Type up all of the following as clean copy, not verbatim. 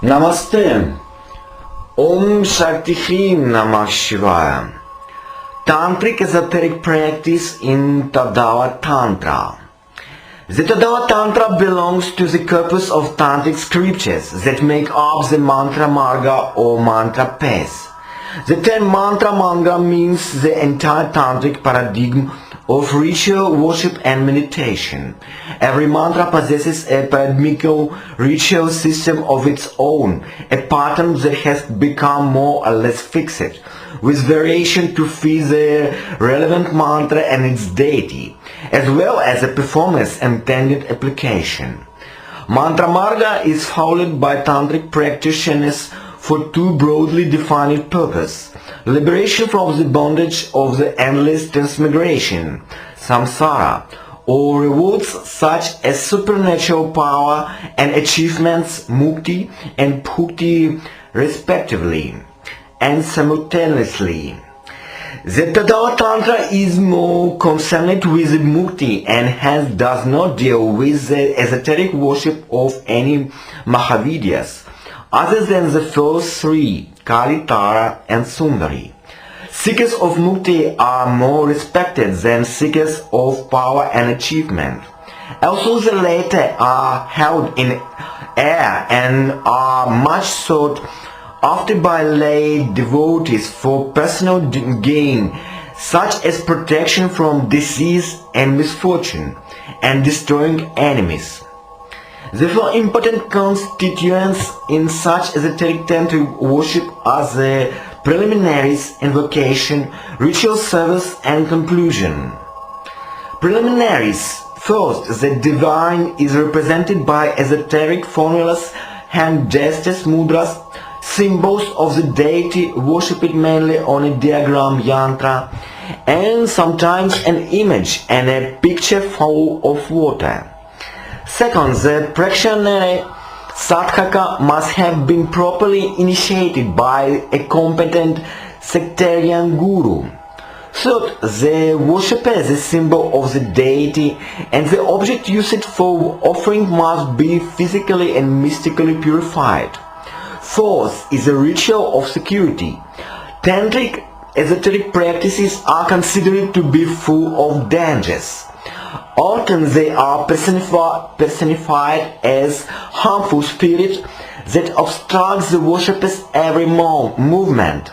Namaste. Om Shakti Namah Shivaya. Tantric esoteric practice in Todala Tantra. The Todala Tantra belongs to the corpus of Tantric scriptures that make up the mantra marga or mantra path. The term mantra marga means the entire Tantric paradigm of ritual worship and meditation. Every mantra possesses a paradigmical ritual system of its own, a pattern that has become more or less fixed, with variation to fit the relevant mantra and its deity, as well as a performance intended application. Mantra marga is followed by Tantric practitioners for two broadly defined purposes: liberation from the bondage of the endless transmigration, samsara, or rewards such as supernatural power and achievements, mukti and bhukti respectively, and simultaneously. The Todala Tantra is more concerned with mukti and hence does not deal with the esoteric worship of any Mahavidyas, other than the first three, Kali, Tara and Sundari. Seekers of mukti are more respected than seekers of power and achievement. Also the latter are held in awe and are much sought after by lay devotees for personal gain, such as protection from disease and misfortune, and destroying enemies. The four important constituents in such esoteric tantric worship are the preliminaries, invocation, ritual service and conclusion. Preliminaries. First, the divine is represented by esoteric formulas, hand gestures, mudras, symbols of the deity worshipped mainly on a diagram yantra, and sometimes an image and a picture full of water. Second, the practitioner sadhaka must have been properly initiated by a competent sectarian guru. Third, the worshipper is a symbol of the deity and the object used for offering must be physically and mystically purified. Fourth is a ritual of security. Tantric esoteric practices are considered to be full of dangers. Often they are personified as harmful spirits that obstruct the worshipper's every movement.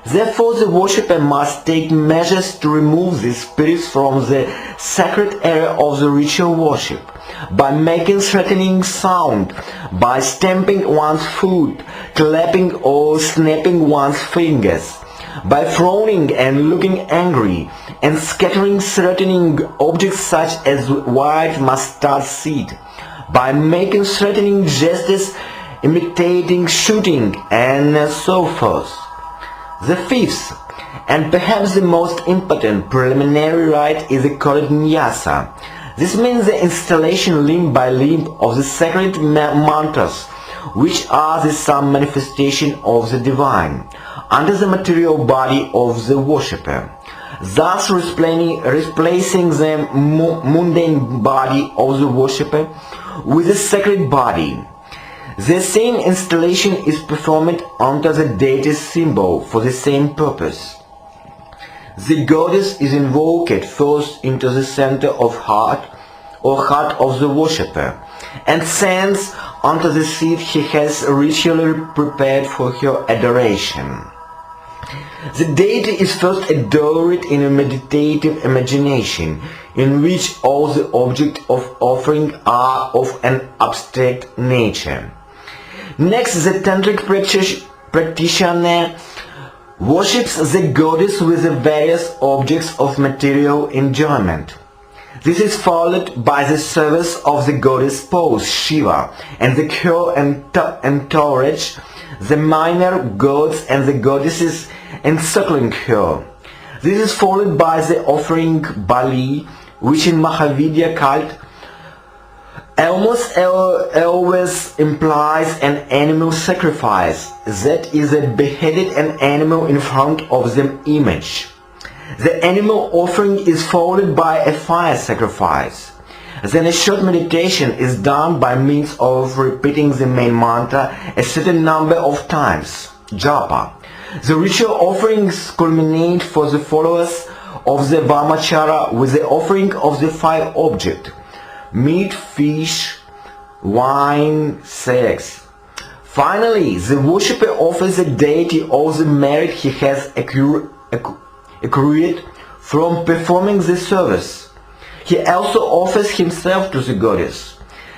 Therefore the worshipper must take measures to remove these spirits from the sacred area of the ritual worship, by making threatening sound, by stamping one's foot, clapping or snapping one's fingers, by frowning and looking angry, and scattering threatening objects such as white mustard seed, by making threatening gestures, imitating shooting, and so forth. The fifth, and perhaps the most important preliminary rite is called nyasa. This means the installation limb by limb of the sacred mantras, which are the some manifestation of the divine, under the material body of the worshipper, thus replacing the mundane body of the worshipper with the sacred body. The same installation is performed under the deity's symbol for the same purpose. The goddess is invoked first into the center of heart or heart of the worshipper, and sends onto the seat he has ritually prepared for her adoration. The deity is first adored in a meditative imagination, in which all the objects of offering are of an abstract nature. Next, the tantric practitioner worships the goddess with the various objects of material enjoyment. This is followed by the service of the goddess spouse Shiva and the her entourage, the minor gods and the goddesses encircling her. This is followed by the offering Bali, which in Mахавидия cult almost always implies an animal sacrifice, that is, beheaded an animal in front of the image. The animal offering is followed by a fire sacrifice. Then a short meditation is done by means of repeating the main mantra a certain number of times, japa. The ritual offerings culminate for the followers of the Vamachara with the offering of the 5 objects: meat, fish, wine, sex. Finally, the worshipper offers the deity all the merit he has accrued from performing the service. He also offers himself to the goddess.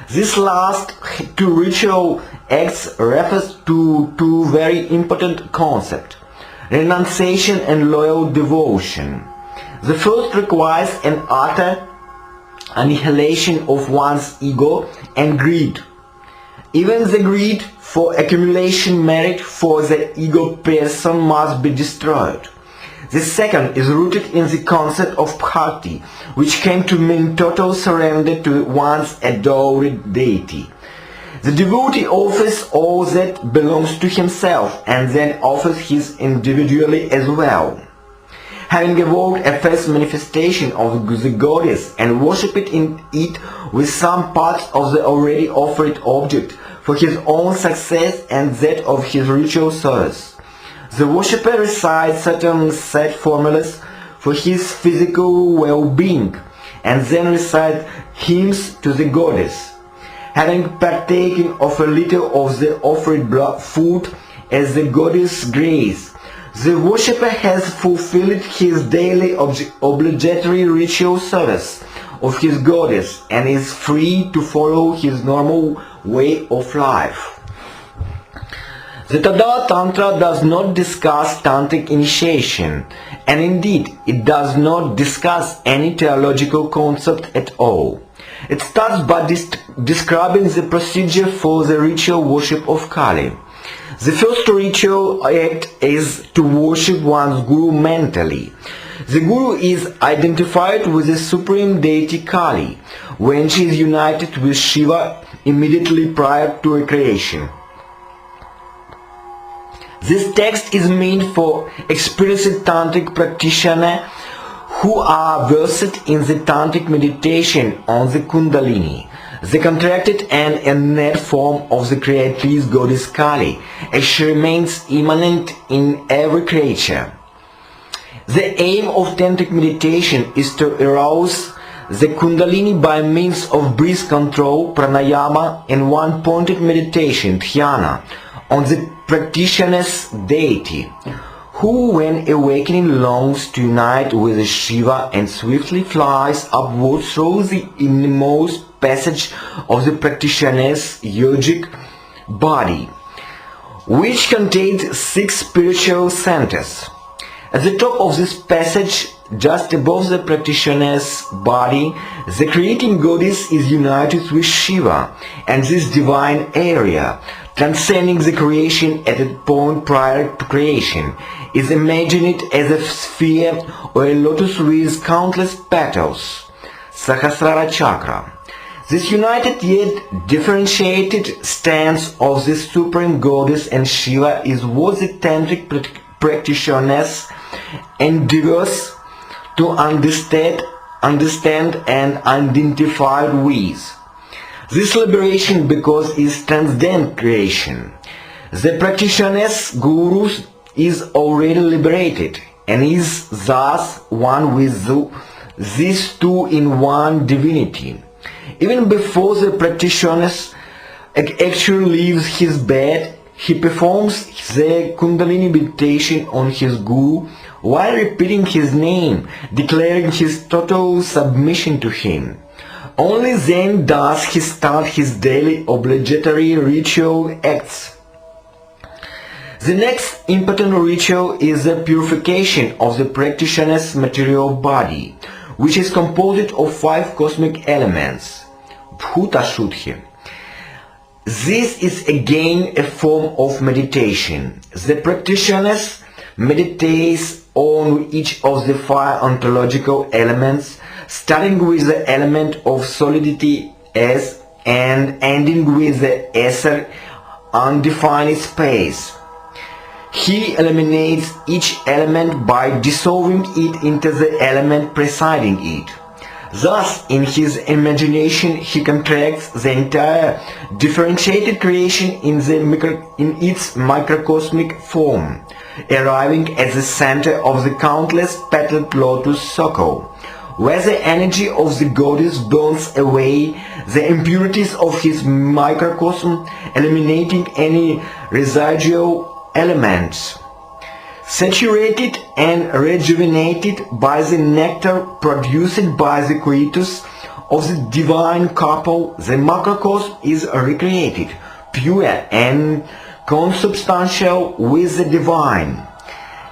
This last 2 ritual acts refers to 2 very important concepts: renunciation and loyal devotion. The first requires an utter annihilation of one's ego and greed. Even the greed for accumulation merit for the ego person must be destroyed. The second is rooted in the concept of Shakti, which came to mean total surrender to one's adored deity. The devotee offers all that belongs to himself and then offers his individually as well. Having evoked a first manifestation of the goddess and worshipped it with some parts of the already offered object for his own success and that of his ritual service, the worshipper recites certain set formulas for his physical well-being and then recites hymns to the goddess. Having partaken of a little of the offered food as the goddess' grace, the worshipper has fulfilled his daily obligatory ritual service of his goddess and is free to follow his normal way of life. The Todala Tantra does not discuss tantric initiation, and indeed it does not discuss any theological concept at all. It starts by describing the procedure for the ritual worship of Kali. The first ritual act is to worship one's Guru mentally. The Guru is identified with the supreme deity Kali when she is united with Shiva immediately prior to her creation. This text is meant for experienced tantric practitioners who are versed in the tantric meditation on the Kundalini, the contracted and innate form of the creatrix goddess Kali, as she remains immanent in every creature. The aim of tantric meditation is to arouse the Kundalini by means of breath control, pranayama, and one-pointed meditation, dhyana, on the practitioner's deity, who when awakening longs to unite with Shiva and swiftly flies upwards through the innermost passage of the practitioner's yogic body, which contains 6 spiritual centers. At the top of this passage, just above the practitioner's body, the creating goddess is united with Shiva, and this divine area, transcending the creation at a point prior to creation, is imagined as a sphere or a lotus with countless petals, Sahasrara chakra. This united yet differentiated stance of the supreme goddess and Shiva is what the tantric practitioners endeavors to understand and identify with. This liberation because is transcendent creation. The practitioner's guru is already liberated and is thus one with these two in one divinity. Even before the practitioner actually leaves his bed, he performs the Kundalini meditation on his guru while repeating his name, declaring his total submission to him. Only then does he start his daily obligatory ritual acts. The next important ritual is the purification of the practitioner's material body, which is composed of 5 cosmic elements, Bhuta Shuddhi. This is again a form of meditation. The practitioner meditates on each of the 5 ontological elements, starting with the element of solidity S and ending with the ether undefined space. He eliminates each element by dissolving it into the element preceding it. Thus, in his imagination, he contracts the entire differentiated creation in its microcosmic form, arriving at the center of the countless petaled lotus circle, where the energy of the goddess burns away the impurities of his microcosm, eliminating any residual elements. Saturated and rejuvenated by the nectar produced by the coitus of the divine couple, the macrocosm is recreated, pure and consubstantial with the divine.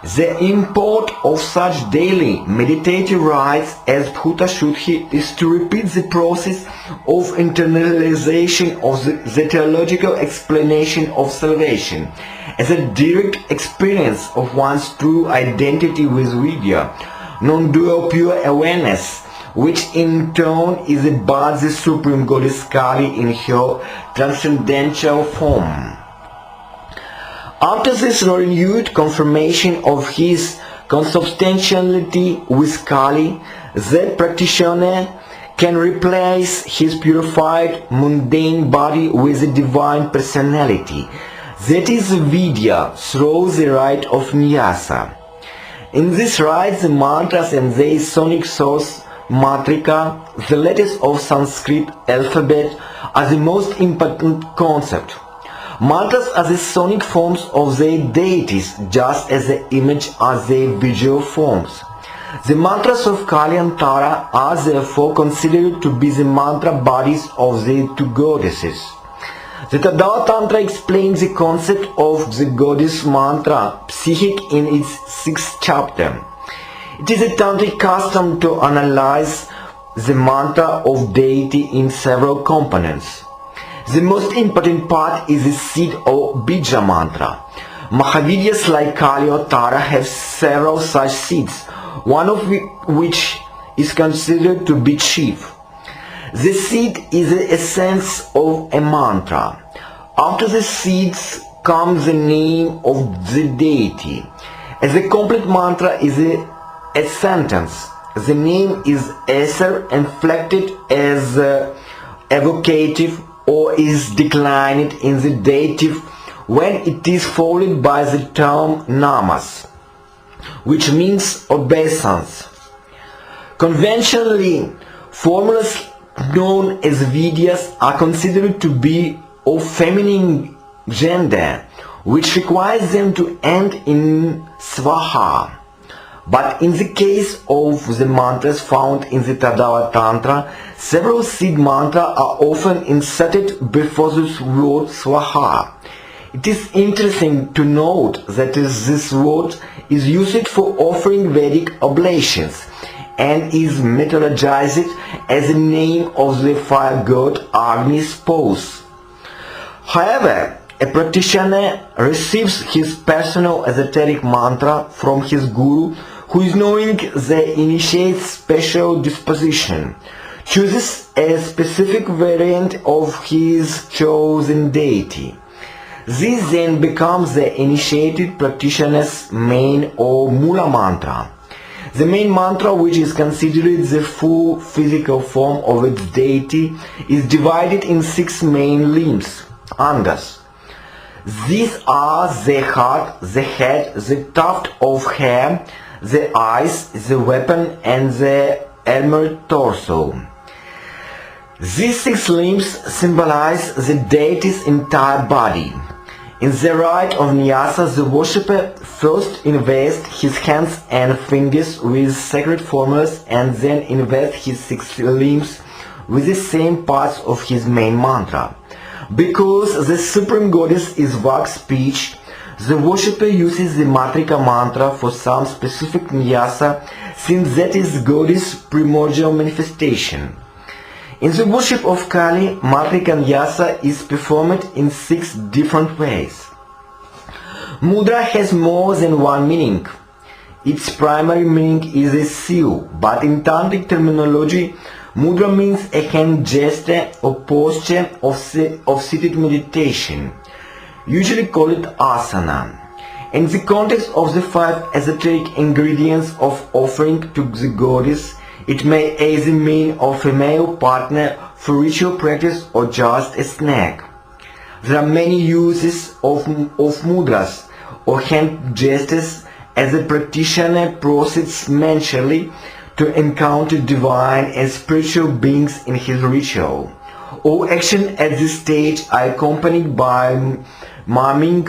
The import of such daily meditative rites as Bhuta Shuddhi is to repeat the process of internalization of the theological explanation of salvation as a direct experience of one's true identity with Vidya, non-dual pure awareness, which in turn is about the Supreme Goddess Kali in her transcendental form. After this renewed confirmation of his consubstantiality with Kali, the practitioner can replace his purified mundane body with a divine personality, that is Vidya, through the rite of Nyasa. In this rite, the mantras and their sonic source, Matrika, the letters of Sanskrit alphabet, are the most important concept. Mantras are the sonic forms of their deities, just as the image are their visual forms. The mantras of Kali and Tara are therefore considered to be the mantra bodies of the two goddesses. The Todala Tantra explains the concept of the goddess mantra, psychic, in its 6th chapter. It is a tantric custom to analyze the mantra of deity in several components. The most important part is the seed or bija mantra. Mahavidyas like Kali or Tara have several such seeds, one of which is considered to be chief. The seed is the essence of a mantra. After the seeds comes the name of the deity. As a complete mantra is a sentence. The name is either inflected as evocative or is declined in the dative when it is followed by the term namas, which means obeisance. Conventionally, formulas known as Vidyas are considered to be of feminine gender, which requires them to end in swaha. But in the case of the mantras found in the Todala Tantra, several seed mantras are often inserted before the word swaha. It is interesting to note that this word is used for offering Vedic oblations and is mythologized as the name of the fire god Agni's spouse. However, a practitioner receives his personal esoteric mantra from his guru, who is knowing the initiate's special disposition, chooses a specific variant of his chosen deity. This then becomes the initiated practitioner's main or mula mantra. The main mantra, which is considered the full physical form of its deity, is divided in 6 main limbs, angas. These are the heart, the head, the tuft of hair, the eyes, the weapon, and the armored torso. These 6 limbs symbolize the deity's entire body. In the rite of Nyasa, the worshipper first invests his hands and fingers with sacred formulas and then invests his 6 limbs with the same parts of his main mantra. Because the Supreme Goddess is wax speech, the worshipper uses the Matrika mantra for some specific Nyasa, since that is Goddess' primordial manifestation. In the worship of Kali, Matrika Nyasa is performed in 6 different ways. Mudra has more than one meaning. Its primary meaning is a seal, but in Tantric terminology, mudra means a hand gesture or posture of seated meditation, usually called asana. In the context of the 5 esoteric ingredients of offering to the goddess, It may as a male or female partner for ritual practice or just a snack. There are many uses of mudras or hand gestures as a practitioner proceeds mentally to encounter divine and spiritual beings in his ritual. All action at this stage are accompanied by miming,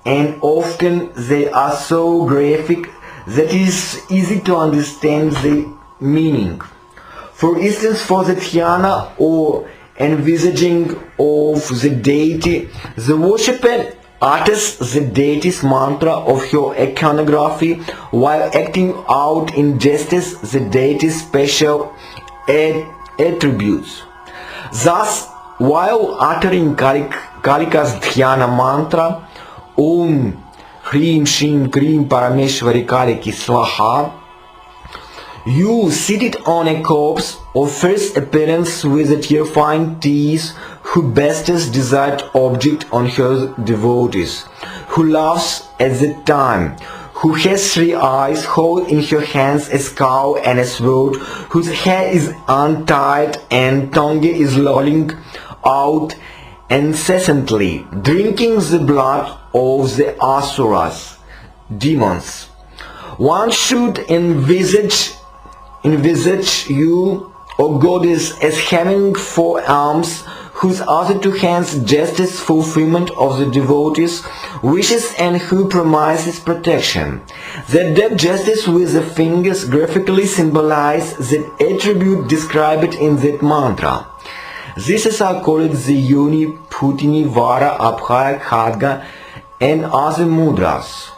and often they are so graphic that it is easy to understand the meaning. For instance, for the dhyana or envisaging of the deity, the worshipper utters the deity's mantra of her iconography while acting out in gestures the deity's special attributes. Thus, while uttering Kalika's dhyana mantra, Om Hrim Shim Krim Parameshwari Kaliki Swaha, you seated on a corpse of first appearance with a terrifying teeth, who bestows desired object on her devotees, who laughs at the time, who has 3 eyes, hold in her hands a skull and a sword, whose hair is untied and tongue is lolling out incessantly, drinking the blood of the asuras, demons. One should envisage you, O goddess, as having 4 arms, whose other 2 hands gestures fulfillment of the devotee's wishes and who promises protection. That death gestures with the fingers graphically symbolize the attribute described in that mantra. This is called the Yoni, Putini, Vara, Abhaya, Khadga and other mudras.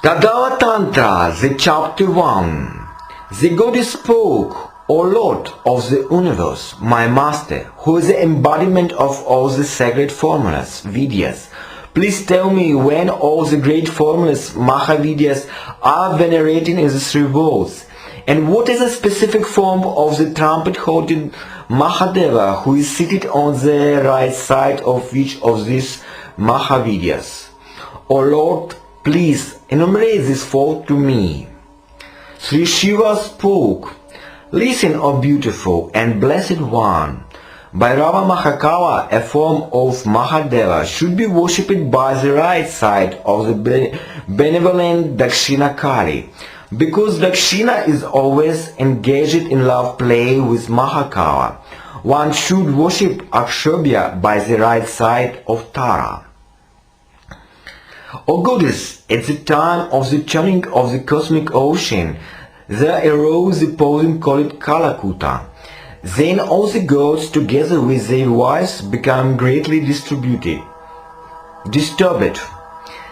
Todala Tantra, the chapter 1. The goddess spoke, O Lord of the universe, my master, who is the embodiment of all the sacred formulas, Vidyas. Please tell me when all the great formulas, Mahavidyas, are venerated in the 3 worlds, and what is the specific form of the trumpet-holding Mahadeva, who is seated on the right side of each of these Mahavidyas. O Lord, please enumerate this 4 to me. Sri Shiva spoke, Listen, O beautiful and blessed one. Bhairava Mahakala, a form of Mahadeva, should be worshipped by the right side of the benevolent Dakshina Kali, because Dakshina is always engaged in love play with Mahakala. One should worship Akshobhya by the right side of Tara. O goddess, at the time of the churning of the cosmic ocean, there arose the poem called Kalakuta. Then all the gods, together with their wives, became greatly disturbed.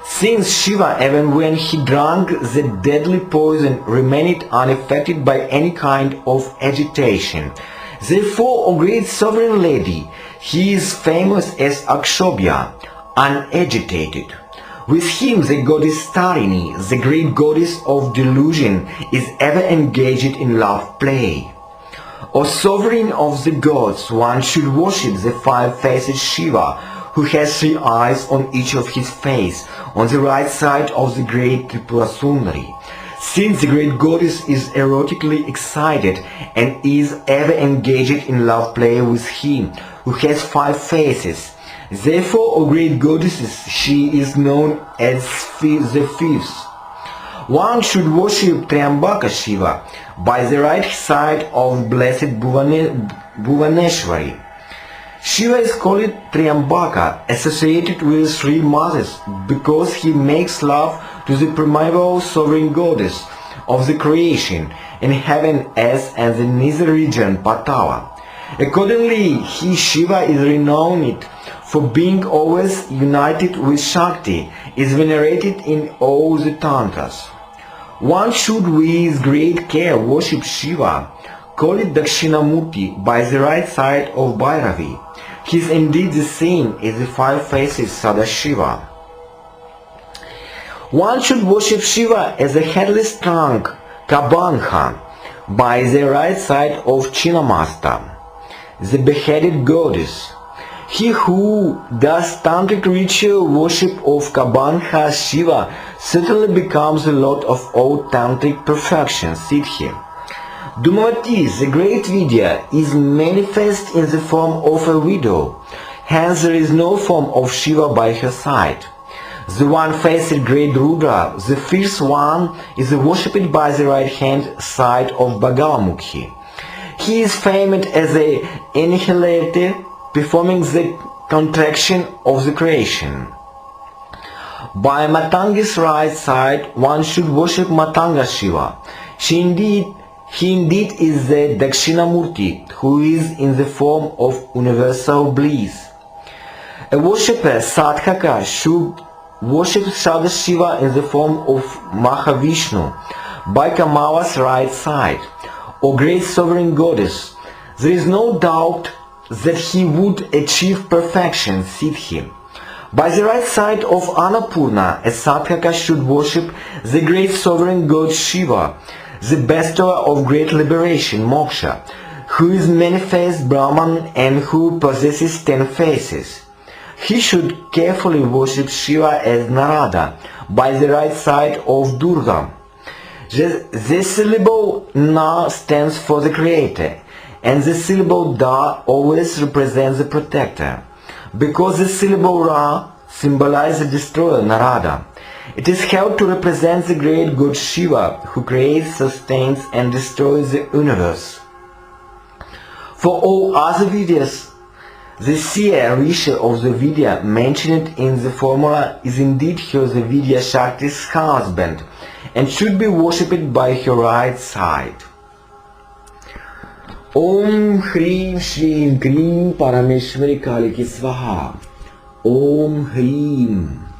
Since Shiva, even when he drank the deadly poison, remained unaffected by any kind of agitation. Therefore, O great sovereign lady, he is famous as Akshobhya, unagitated. With him the goddess Tarini, the great goddess of delusion, is ever engaged in love play. O sovereign of the gods, one should worship the 5-faced Shiva, who has 3 eyes on each of his face, on the right side of the great Tripura Sundari. Since the great goddess is erotically excited and is ever engaged in love play with him, who has 5 faces, therefore, O great goddesses, she is known as the 5th. One should worship Triambaka Shiva by the right side of blessed Bhuvaneshwari. Shiva is called Triambaka, associated with 3 mothers, because he makes love to the primeval sovereign goddess of the creation in heaven as and the nether region Patala. Accordingly, he, Shiva, is renowned for being always united with Shakti, is venerated in all the Tantras. One should with great care worship Shiva, called Dakshinamurti, by the right side of Bhairavi. He is indeed the same as the 5 faces Sadashiva. One should worship Shiva as a headless trunk, Kabandha, by the right side of Chinnamasta, the beheaded goddess. He who does tantric ritual worship of Kabandha Shiva certainly becomes a lot of all tantric perfection, Siddhi. Dhumavati, the great Vidya, is manifest in the form of a widow, hence there is no form of Shiva by her side. The one-faced great Rudra, the fierce one, is worshipped by the right-hand side of Bhagamukhi. He is famed as a annihilator, performing the contraction of the creation. By Matanga's right side, one should worship Matanga Shiva. He indeed is the Dakshinamurti, who is in the form of universal bliss. A worshipper, Sadhaka, should worship Sadashiva in the form of Mahavishnu, by Kamala's right side, O great sovereign goddess. There is no doubt that he would achieve perfection, Siddhi. By the right side of Annapurna, a Sadhaka should worship the great sovereign god Shiva, the bestower of great liberation, Moksha, who is manifest Brahman and who possesses 10 faces. He should carefully worship Shiva as Narada, by the right side of Durga. The syllable Na stands for the creator, and the syllable Da always represents the protector, because the syllable Ra symbolizes the destroyer Narada. It is held to represent the great god Shiva, who creates, sustains and destroys the universe. For all other Vidyas, the seer Rishi of the Vidya mentioned in the formula is indeed her the Vidya Shakti's husband, and should be worshipped by her right side. Om Hrim Shrim Krim Parameshwari Kali Ki Svaha. Om Hrim.